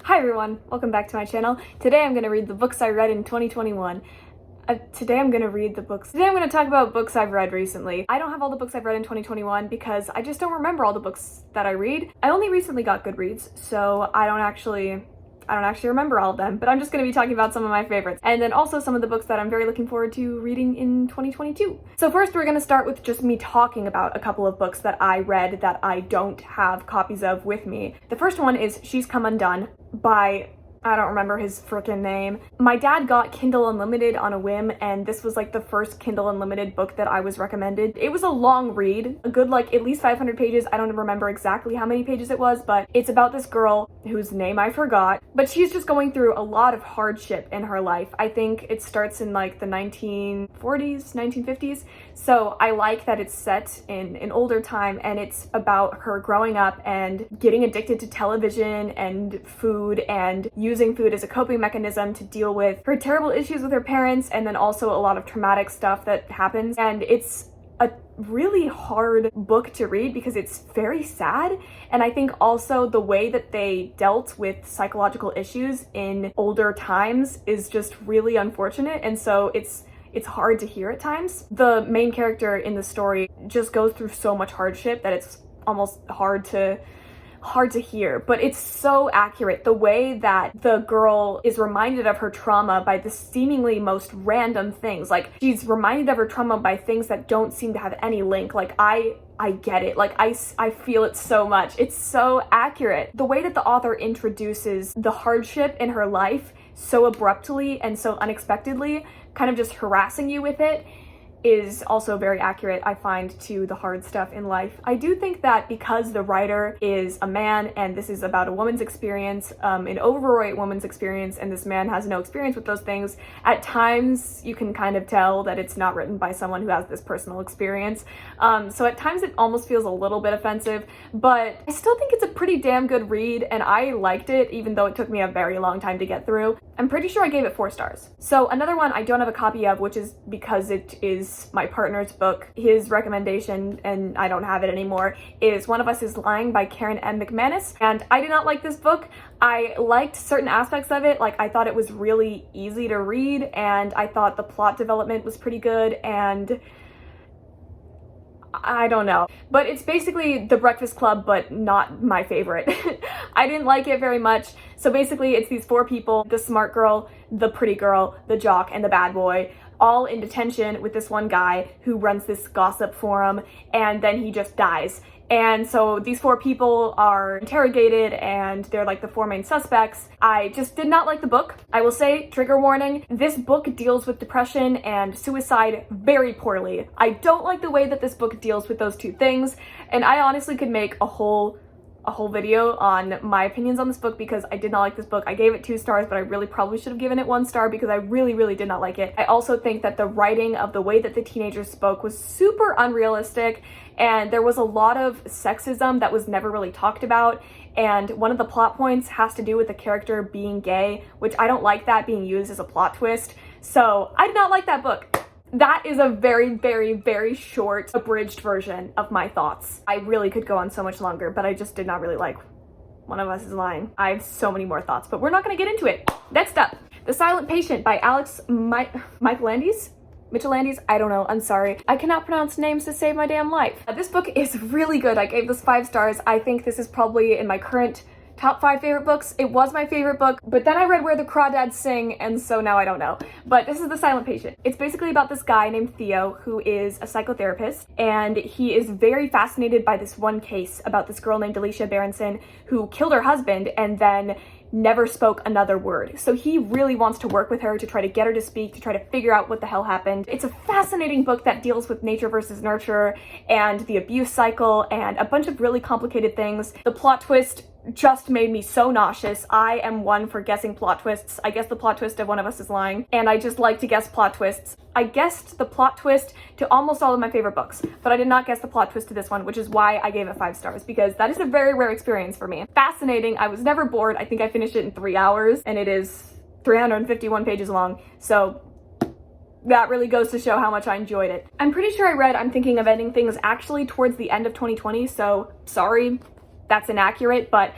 Hi everyone, welcome back to my channel. Today I'm going to read the books I read in 2021. Today I'm going to talk about books I've read recently. I don't have all the books I've read in 2021 because I just don't remember all the books that I read. I only recently got Goodreads, so I don't actually remember all of them, but I'm just going to be talking about some of my favorites, and then also some of the books that I'm very looking forward to reading in 2022. So first we're going to start with just me talking about a couple of books that I read that I don't have copies of with me. The first one is She's Come Undone by, I don't remember his frickin' name. My dad got Kindle Unlimited on a whim, and this was like the first Kindle Unlimited book that I was recommended. It was a long read, a good like at least 500 pages. I don't remember exactly how many pages it was, but it's about this girl whose name I forgot, but she's just going through a lot of hardship in her life. I think it starts in like the 1940s, 1950s. So I like that it's set in an older time, and it's about her growing up and getting addicted to television and food and using food as a coping mechanism to deal with her terrible issues with her parents, and then also a lot of traumatic stuff that happens. And it's a really hard book to read because it's very sad, and I think also the way that they dealt with psychological issues in older times is just really unfortunate, and so it's hard to hear at times. The main character in the story just goes through so much hardship that it's almost hard to hear, but it's so accurate. The way that the girl is reminded of her trauma by the seemingly most random things. Like, she's reminded of her trauma by things that don't seem to have any link. Like, I get it. Like, I feel it so much. It's so accurate. The way that the author introduces the hardship in her life so abruptly and so unexpectedly, kind of just harassing you with it, is also very accurate, I find, to the hard stuff in life. I do think that because the writer is a man and this is about a woman's experience, an overweight woman's experience, and this man has no experience with those things, at times you can kind of tell that it's not written by someone who has this personal experience. So at times it almost feels a little bit offensive, but I still think it's a pretty damn good read, and I liked it even though it took me a very long time to get through. I'm pretty sure I gave it 4 stars. So another one I don't have a copy of, which is because it is my partner's book. His recommendation, and I don't have it anymore, is One of Us is Lying by Karen M. McManus, and I did not like this book. I liked certain aspects of it. Like, I thought it was really easy to read, and I thought the plot development was pretty good, and I don't know. But it's basically The Breakfast Club, but not my favorite. I didn't like it very much. So basically it's these 4 people, the smart girl, the pretty girl, the jock, and the bad boy, all in detention with this one guy who runs this gossip forum, and then he just dies. And so these 4 people are interrogated, and they're like the 4 main suspects. I just did not like the book. I will say, trigger warning, this book deals with depression and suicide very poorly. I don't like the way that this book deals with those 2 things, and I honestly could make a whole video on my opinions on this book because I did not like this book. I gave it 2 stars, but I really probably should have given it 1 star because I really did not like it. I also think that the writing of the way that the teenagers spoke was super unrealistic, and there was a lot of sexism that was never really talked about, and one of the plot points has to do with the character being gay, which I don't like that being used as a plot twist. So I did not like that book. That is a very short, abridged version of my thoughts. I really could go on so much longer, but I just did not really like One of Us is Lying. I have so many more thoughts, but we're not gonna get into it. Next up, The Silent Patient by Alex Michaelandes? Michelandes? I don't know, I'm sorry. I cannot pronounce names to save my damn life. This book is really good. I gave this 5 stars. I think this is probably in my current top 5 favorite books. It was my favorite book, but then I read Where the Crawdads Sing, and so now I don't know. But this is The Silent Patient. It's basically about this guy named Theo who is a psychotherapist, and he is very fascinated by this one case about this girl named Alicia Berenson who killed her husband and then never spoke another word. So he really wants to work with her to try to get her to speak, to try to figure out what the hell happened. It's a fascinating book that deals with nature versus nurture and the abuse cycle and a bunch of really complicated things. The plot twist just made me so nauseous. I am one for guessing plot twists. I guessed the plot twist of One of Us is Lying, and I just like to guess plot twists. I guessed the plot twist to almost all of my favorite books, but I did not guess the plot twist to this one, which is why I gave it 5 stars, because that is a very rare experience for me. Fascinating. I was never bored. I think I finished it in 3 hours, and it is 351 pages long, so that really goes to show how much I enjoyed it. I'm pretty sure I read I'm Thinking of Ending Things actually towards the end of 2020, so sorry, that's inaccurate, but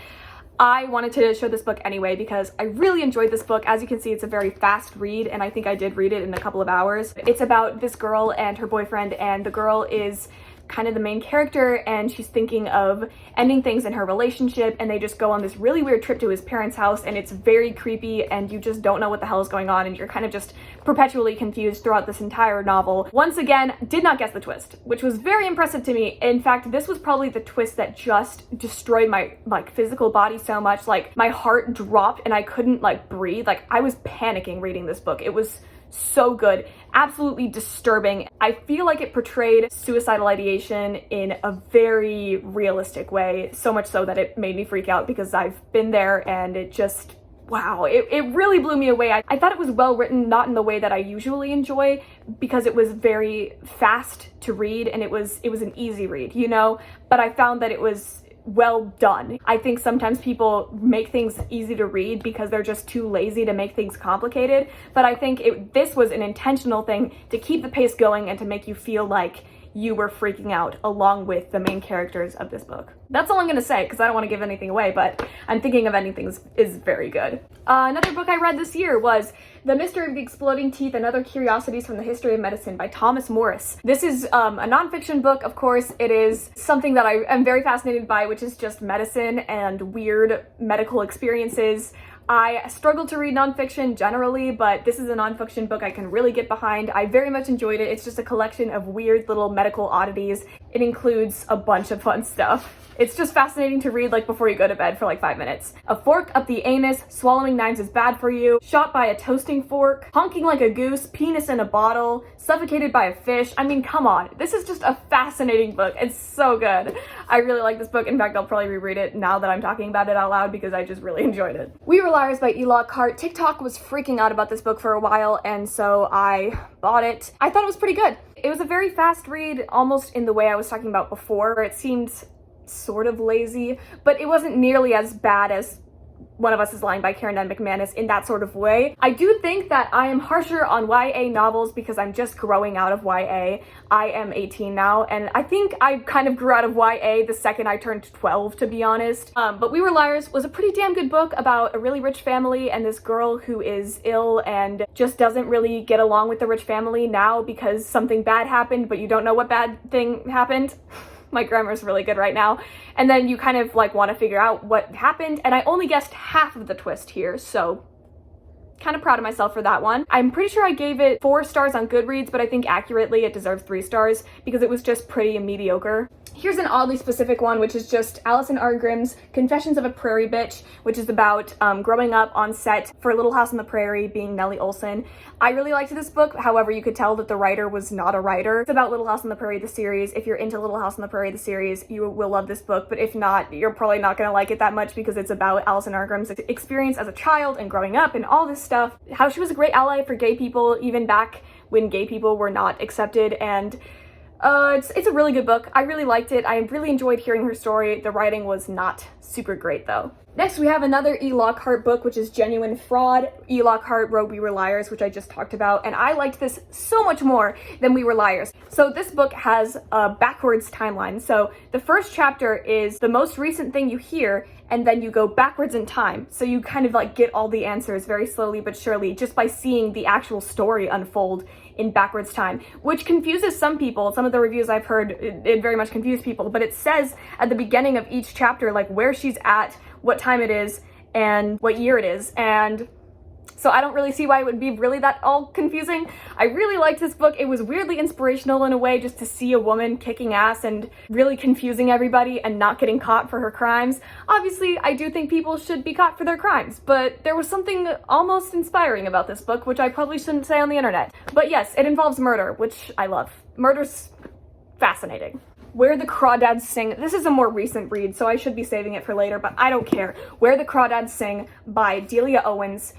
I wanted to show this book anyway because I really enjoyed this book. As you can see, it's a very fast read, and I think I did read it in a couple of hours. It's about this girl and her boyfriend, and the girl is kind of the main character, and she's thinking of ending things in her relationship, and they just go on this really weird trip to his parents' house, and it's very creepy, and you just don't know what the hell is going on, and you're kind of just perpetually confused throughout this entire novel. Once again, did not guess the twist, which was very impressive to me. In fact, this was probably the twist that just destroyed my physical body so much. Like, my heart dropped and I couldn't breathe. Like, I was panicking reading this book. It was so good, absolutely disturbing. I feel like it portrayed suicidal ideation in a very realistic way, so much so that it made me freak out because I've been there, and it just, wow, it really blew me away. I thought it was well written, not in the way that I usually enjoy, because it was very fast to read and it was an easy read, you know, but I found that it was well done. I think sometimes people make things easy to read because they're just too lazy to make things complicated, but I think this was an intentional thing to keep the pace going and to make you feel like you were freaking out along with the main characters of this book. That's all I'm gonna say because I don't want to give anything away, but I'm thinking of ending things is very good. Another book I read this year was The Mystery of the Exploding Teeth and Other Curiosities from the History of Medicine by Thomas Morris. This is a nonfiction book, of course. It is something that I am very fascinated by, which is just medicine and weird medical experiences. I struggle to read nonfiction generally, but this is a nonfiction book I can really get behind. I very much enjoyed it. It's just a collection of weird little medical oddities. It includes a bunch of fun stuff. It's just fascinating to read before you go to bed for 5 minutes. A fork up the anus, swallowing knives is bad for you, shot by a toasting fork, honking like a goose, penis in a bottle, suffocated by a fish. I mean, come on. This is just a fascinating book. It's so good. I really like this book. In fact, I'll probably reread it now that I'm talking about it out loud because I just really enjoyed it. We Were Liars by E. Lockhart. TikTok was freaking out about this book for a while, and so I bought it. I thought it was pretty good. It was a very fast read, almost in the way I was talking about before, where it seemed sort of lazy, but it wasn't nearly as bad as One of Us is Lying by Karen N. McManus in that sort of way. I do think that I am harsher on YA novels because I'm just growing out of YA. I am 18 now, and I think I kind of grew out of YA the second I turned 12, to be honest. But We Were Liars was a pretty damn good book about a really rich family and this girl who is ill and just doesn't really get along with the rich family now because something bad happened, but you don't know what bad thing happened. My grammar's really good right now. And then you kind of want to figure out what happened, and I only guessed half of the twist here, so kind of proud of myself for that one. I'm pretty sure I gave it 4 stars on Goodreads, but I think accurately it deserves 3 stars because it was just pretty mediocre. Here's an oddly specific one, which is just Allison R. Grimm's Confessions of a Prairie Bitch, which is about growing up on set for Little House on the Prairie, being Nellie Olson. I really liked this book, however, you could tell that the writer was not a writer. It's about Little House on the Prairie, the series. If you're into Little House on the Prairie, the series, you will love this book, but if not, you're probably not gonna like it that much because it's about Allison R. Grimm's experience as a child and growing up and all this stuff. How she was a great ally for gay people, even back when gay people were not accepted, and it's a really good book. I really liked it. I really enjoyed hearing her story. The writing was not super great though. Next, we have another E. Lockhart book, which is Genuine Fraud. E. Lockhart wrote We Were Liars, which I just talked about, and I liked this so much more than We Were Liars. So this book has a backwards timeline. So the first chapter is the most recent thing you hear, and then you go backwards in time. So you kind of get all the answers very slowly but surely just by seeing the actual story unfold in backwards time, which confuses some people. Some of the reviews I've heard, it very much confused people, but it says at the beginning of each chapter where she's at, what time it is, and what year it is, and so I don't really see why it would be really that all confusing. I really liked this book. It was weirdly inspirational in a way, just to see a woman kicking ass and really confusing everybody and not getting caught for her crimes. Obviously, I do think people should be caught for their crimes, but there was something almost inspiring about this book, which I probably shouldn't say on the internet. But yes, it involves murder, which I love. Murder's fascinating. Where the Crawdads Sing. This is a more recent read, so I should be saving it for later, but I don't care. Where the Crawdads Sing by Delia Owens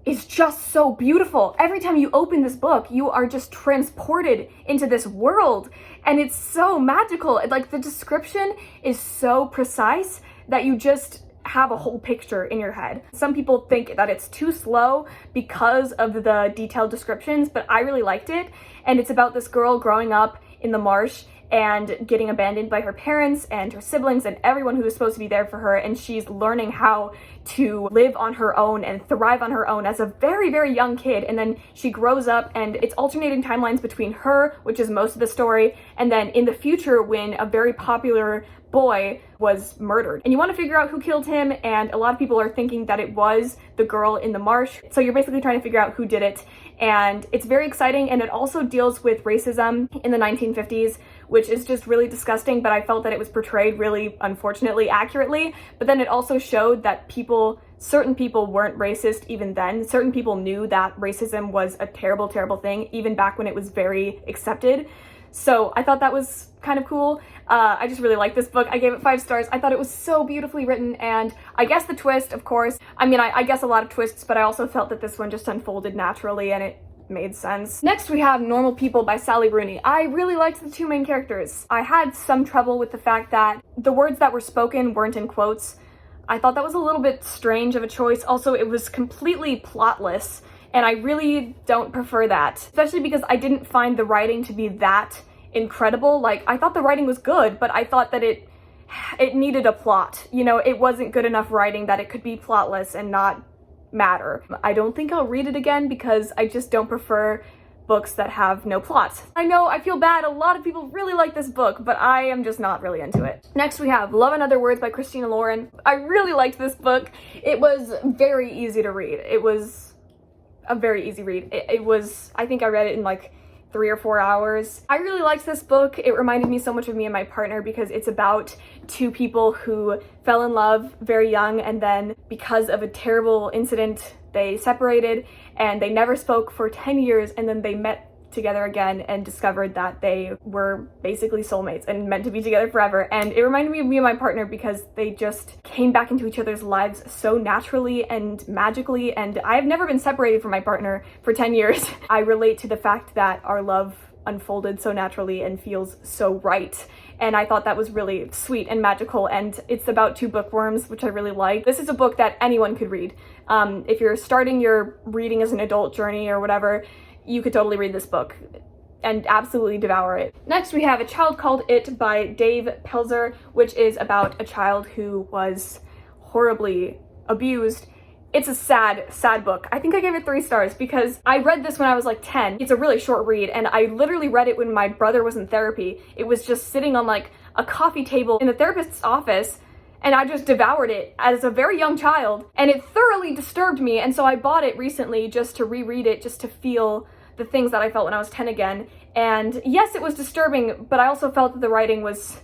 is just so beautiful. Every time you open this book, you are just transported into this world, and it's so magical. The description is so precise that you just have a whole picture in your head. Some people think that it's too slow because of the detailed descriptions, but I really liked it. And it's about this girl growing up in the marsh, and getting abandoned by her parents and her siblings and everyone who was supposed to be there for her, and she's learning how to live on her own and thrive on her own as a very, very young kid. And then she grows up, and it's alternating timelines between her, which is most of the story, and then in the future when a very popular boy was murdered. And you want to figure out who killed him, and a lot of people are thinking that it was the girl in the marsh. So you're basically trying to figure out who did it, and it's very exciting, and it also deals with racism in the 1950s, which is just really disgusting, but I felt that it was portrayed really, unfortunately, accurately. But then it also showed that certain people weren't racist even then. Certain people knew that racism was a terrible, terrible thing, even back when it was very accepted. So I thought that was kind of cool. I just really liked this book. I gave it 5 stars. I thought it was so beautifully written, and I guess the twist, of course, I mean, I guess a lot of twists, but I also felt that this one just unfolded naturally and it made sense. Next we have Normal People by Sally Rooney. I really liked the 2 main characters. I had some trouble with the fact that the words that were spoken weren't in quotes. I thought that was a little bit strange of a choice. Also, it was completely plotless, and I really don't prefer that, especially because I didn't find the writing to be that incredible. Like, I thought the writing was good, but I thought that it needed a plot. You know, it wasn't good enough writing that it could be plotless and not matter. I don't think I'll read it again because I just don't prefer books that have no plot. I know, I feel bad, a lot of people really like this book, but I am just not really into it. Next we have Love and Other Words by Christina Lauren. I really liked this book. It was very easy to read. It was a very easy read. It was, I think I read it in like 3 or 4 hours. I really liked this book. It reminded me so much of me and my partner because it's about 2 people who fell in love very young, and then because of a terrible incident they separated and they never spoke for 10 years, and then they met together again and discovered that they were basically soulmates and meant to be together forever. And it reminded me of me and my partner because they just came back into each other's lives so naturally and magically, and I've never been separated from my partner for 10 years. I relate to the fact that our love unfolded so naturally and feels so right, and I thought that was really sweet and magical, and it's about 2 bookworms, which I really like. This is a book that anyone could read. If you're starting your reading as an adult journey or whatever, you could totally read this book and absolutely devour it. Next we have A Child Called It by Dave Pelzer, which is about a child who was horribly abused. It's a sad, sad book. I think I gave it 3 stars because I read this when I was like 10. It's a really short read, and I literally read it when my brother was in therapy. It was just sitting on like a coffee table in the therapist's office, and I just devoured it as a very young child, and it thoroughly disturbed me, and so I bought it recently just to reread it, just to feel the things that I felt when I was 10 again. And yes, it was disturbing, but I also felt that the writing was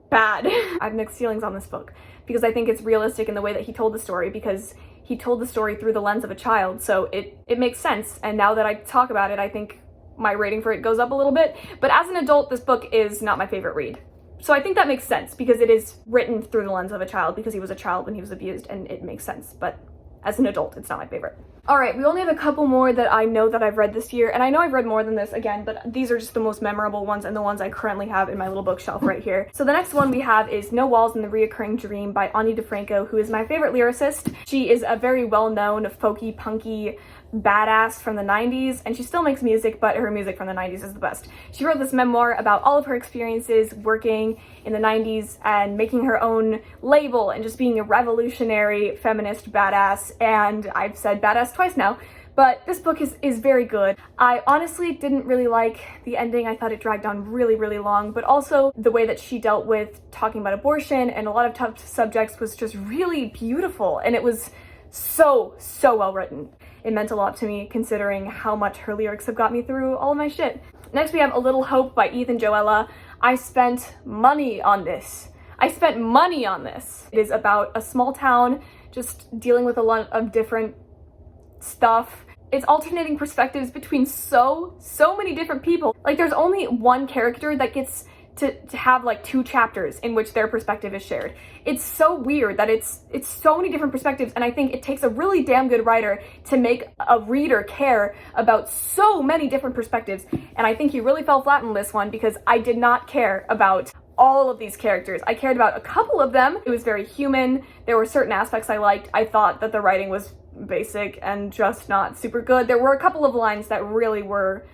bad. I have mixed feelings on this book because I think it's realistic in the way that he told the story, because he told the story through the lens of a child, so it makes sense. And now that I talk about it, I think my rating for it goes up a little bit. But as an adult, this book is not my favorite read. So I think that makes sense because it is written through the lens of a child because he was a child when he was abused, and it makes sense. But as an adult, it's not my favorite. All right, we only have a couple more that I know that I've read this year, and I know I've read more than this again, but these are just the most memorable ones and the ones I currently have in my little bookshelf right here. So the next one we have is No Walls in the Reoccurring Dream by Ani DeFranco, who is my favorite lyricist. She is a very well-known folky, punky badass from the 90s, and she still makes music, but her music from the 90s is the best. She wrote this memoir about all of her experiences working in the 90s and making her own label and just being a revolutionary feminist badass, and I've said badass twice now, but this book is very good. I honestly didn't really like the ending. I thought it dragged on really, really long, but also the way that she dealt with talking about abortion and a lot of tough subjects was just really beautiful, and it was so well written. It meant a lot to me considering how much her lyrics have got me through all of my shit. Next we have A Little Hope by Ethan Joella. I spent money on this. It is about a small town just dealing with a lot of different stuff. It's alternating perspectives between so many different people. Like, there's only one character that gets to have like 2 chapters in which their perspective is shared. It's so weird that it's so many different perspectives, and I think it takes a really damn good writer to make a reader care about so many different perspectives, and I think he really fell flat on this one because I did not care about all of these characters. I cared about a couple of them. It was very human. There were certain aspects I liked. I thought that the writing was basic and just not super good. There were a couple of lines that really were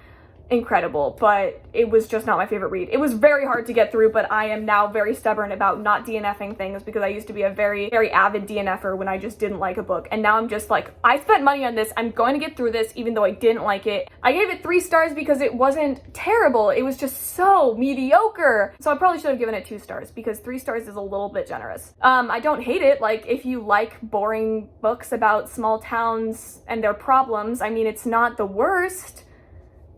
incredible, but it was just not my favorite read. It was very hard to get through, but I am now very stubborn about not DNFing things because I used to be a very, very avid DNFer when I just didn't like a book. And now I'm just like, I spent money on this. I'm going to get through this even though I didn't like it. I gave it 3 stars because it wasn't terrible. It was just so mediocre. So I probably should have given it 2 stars because 3 stars is a little bit generous. I don't hate it. Like, if you like boring books about small towns and their problems, I mean, it's not the worst,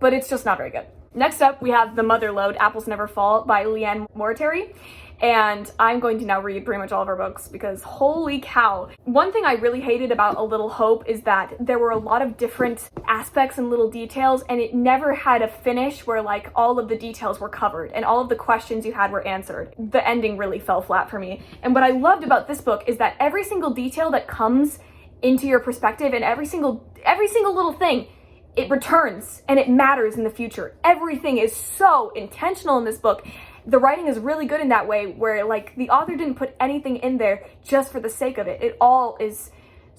but it's just not very good. Next up, we have The Mother Lode, Apples Never Fall by Leanne Moritary. And I'm going to now read pretty much all of her books because holy cow. One thing I really hated about A Little Hope is that there were a lot of different aspects and little details, and it never had a finish where like all of the details were covered and all of the questions you had were answered. The ending really fell flat for me. And what I loved about this book is that every single detail that comes into your perspective and every single little thing, it returns and it matters in the future. Everything is so intentional in this book. The writing is really good in that way where like the author didn't put anything in there just for the sake of it. It all is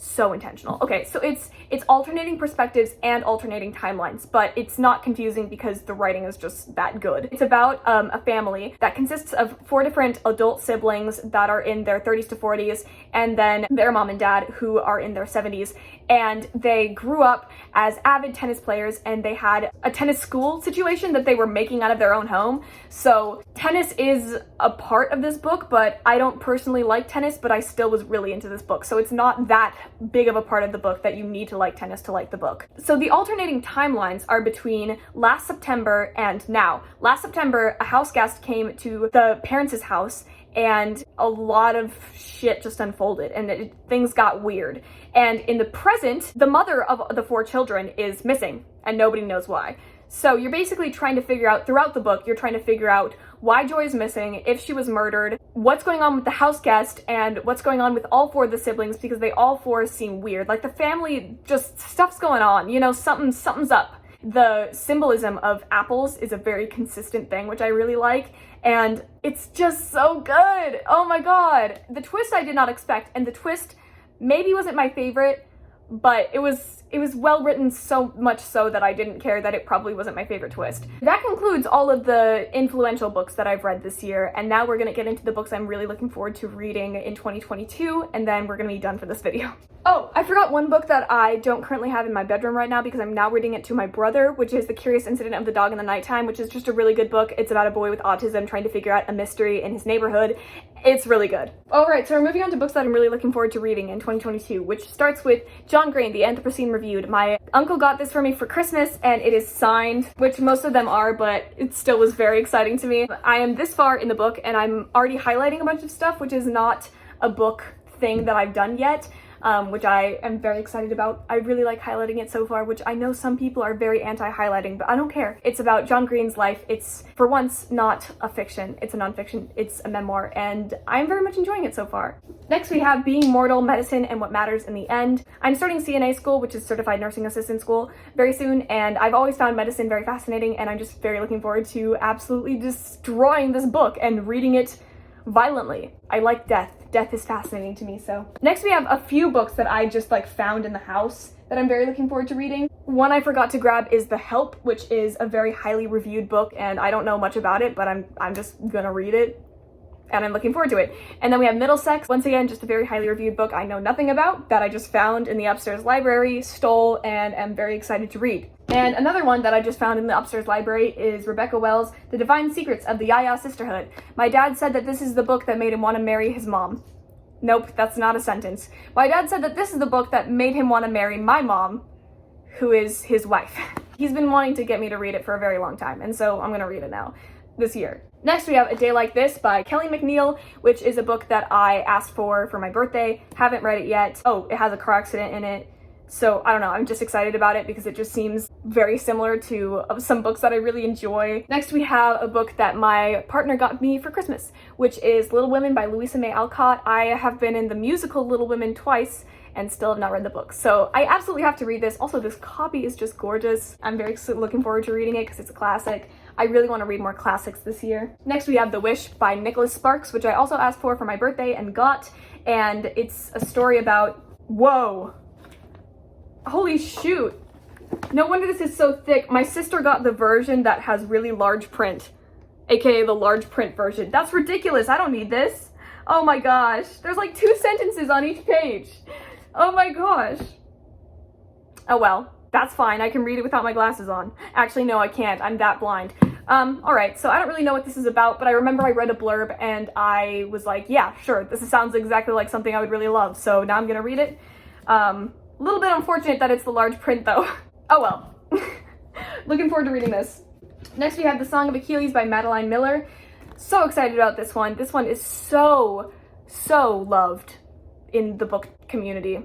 so intentional. Okay, so it's alternating perspectives and alternating timelines, but it's not confusing because the writing is just that good. It's about a family that consists of 4 different adult siblings that are in their 30s to 40s, and then their mom and dad who are in their 70s, and they grew up as avid tennis players, and they had a tennis school situation that they were making out of their own home. So tennis is a part of this book, but I don't personally like tennis, but I still was really into this book. So it's not that big of a part of the book that you need to like tennis to like the book. So the alternating timelines are between last September and now. Last September, a house guest came to the parents' house and a lot of shit just unfolded and things got weird. And in the present, the mother of the 4 children is missing and nobody knows why. So you're basically trying to figure out, throughout the book, you're trying to figure out why Joy is missing, if she was murdered, what's going on with the house guest, and what's going on with all 4 of the siblings because they all 4 seem weird. Like the family, just stuff's going on, you know, something's up. The symbolism of apples is a very consistent thing, which I really like, and it's just so good. Oh my god. The twist I did not expect, and the twist maybe wasn't my favorite, but it was well written, so much so that I didn't care that it probably wasn't my favorite twist. That concludes all of the influential books that I've read this year, and now we're gonna get into the books I'm really looking forward to reading in 2022, and then we're gonna be done for this video. Oh, I forgot one book that I don't currently have in my bedroom right now because I'm now reading it to my brother, which is The Curious Incident of the Dog in the Nighttime, which is just a really good book. It's about a boy with autism trying to figure out a mystery in his neighborhood. It's really good. Alright, so we're moving on to books that I'm really looking forward to reading in 2022, which starts with John Green, The Anthropocene Reviewed. My uncle got this for me for Christmas, and it is signed, which most of them are, but it still was very exciting to me. I am this far in the book, and I'm already highlighting a bunch of stuff, which is not a book thing that I've done yet. Which I am very excited about. I really like highlighting it so far, which I know some people are very anti-highlighting, but I don't care. It's about John Green's life. It's, for once, not a fiction. It's a nonfiction. It's a memoir, and I'm very much enjoying it so far. Next, we have Being Mortal, Medicine, and What Matters in the End. I'm starting CNA school, which is Certified Nursing Assistant School, very soon, and I've always found medicine very fascinating, and I'm just very looking forward to absolutely destroying this book and reading it violently. I like death. Death is fascinating to me, so. Next we have a few books that I just like found in the house that I'm very looking forward to reading. One I forgot to grab is The Help, which is a very highly reviewed book, and I don't know much about it, but I'm just gonna read it, and I'm looking forward to it. And then we have Middlesex, once again, just a very highly reviewed book I know nothing about that I just found in the upstairs library, stole, and am very excited to read. And another one that I just found in the upstairs library is Rebecca Wells' The Divine Secrets of the Yaya Sisterhood. My dad said that this is the book that made him want to marry his mom. Nope, that's not a sentence. My dad said that this is the book that made him want to marry my mom, who is his wife. He's been wanting to get me to read it for a very long time, and so I'm gonna read it now, this year. Next we have A Day Like This by Kelly McNeil, which is a book that I asked for my birthday. Haven't read it yet. Oh, it has a car accident in it. So I don't know, I'm just excited about it because it just seems very similar to some books that I really enjoy. Next we have a book that my partner got me for Christmas, which is Little Women by Louisa May Alcott. I have been in the musical Little Women twice and still have not read the book, so I absolutely have to read this. Also, this copy is just gorgeous. I'm very looking forward to reading it because it's a classic. I really want to read more classics this year. Next we have The Wish by Nicholas Sparks, which I also asked for my birthday and got, and it's a story about, whoa, holy shoot, No wonder this is so thick. My sister got the version that has really large print, aka the large print version. That's ridiculous. I don't need this. Oh my gosh. There's like 2 sentences on each page. Oh my gosh. Oh well, that's fine. I can read it without my glasses on. Actually, no, I can't. I'm that blind. Alright, so I don't really know what this is about, but I remember I read a blurb and I was like, yeah, sure, this sounds exactly like something I would really love, so now I'm gonna read it. A little bit unfortunate that it's the large print though. Oh well. Looking forward to reading this. Next we have The Song of Achilles by Madeline Miller. So excited about this one. This one is so loved in the book community.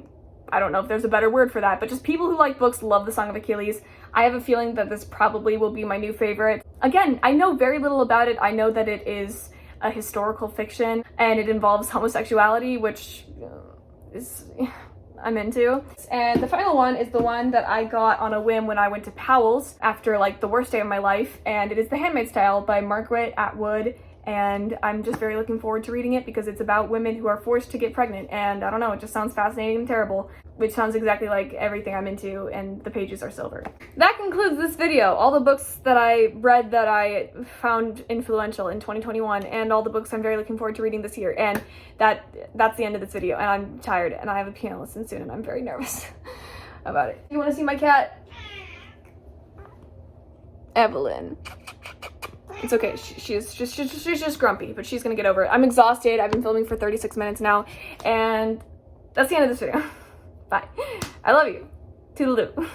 I don't know if there's a better word for that, but just people who like books love The Song of Achilles. I have a feeling that this probably will be my new favorite. Again, I know very little about it. I know that it is a historical fiction and it involves homosexuality, which is I'm into. And the final one is the one that I got on a whim when I went to Powell's after like the worst day of my life, and it is The Handmaid's Tale by Margaret Atwood. And I'm just very looking forward to reading it because it's about women who are forced to get pregnant, and I don't know, it just sounds fascinating and terrible, which sounds exactly like everything I'm into, and the pages are silver. That concludes this video. All the books that I read that I found influential in 2021, and all the books I'm very looking forward to reading this year, and that's the end of this video, and I'm tired, and I have a piano lesson soon, and I'm very nervous about it. You want to see my cat? Evelyn. It's okay, she's just grumpy, but she's gonna get over it. I'm exhausted. I've been filming for 36 minutes now, and that's the end of this video. Bye. I love you. Toodaloo.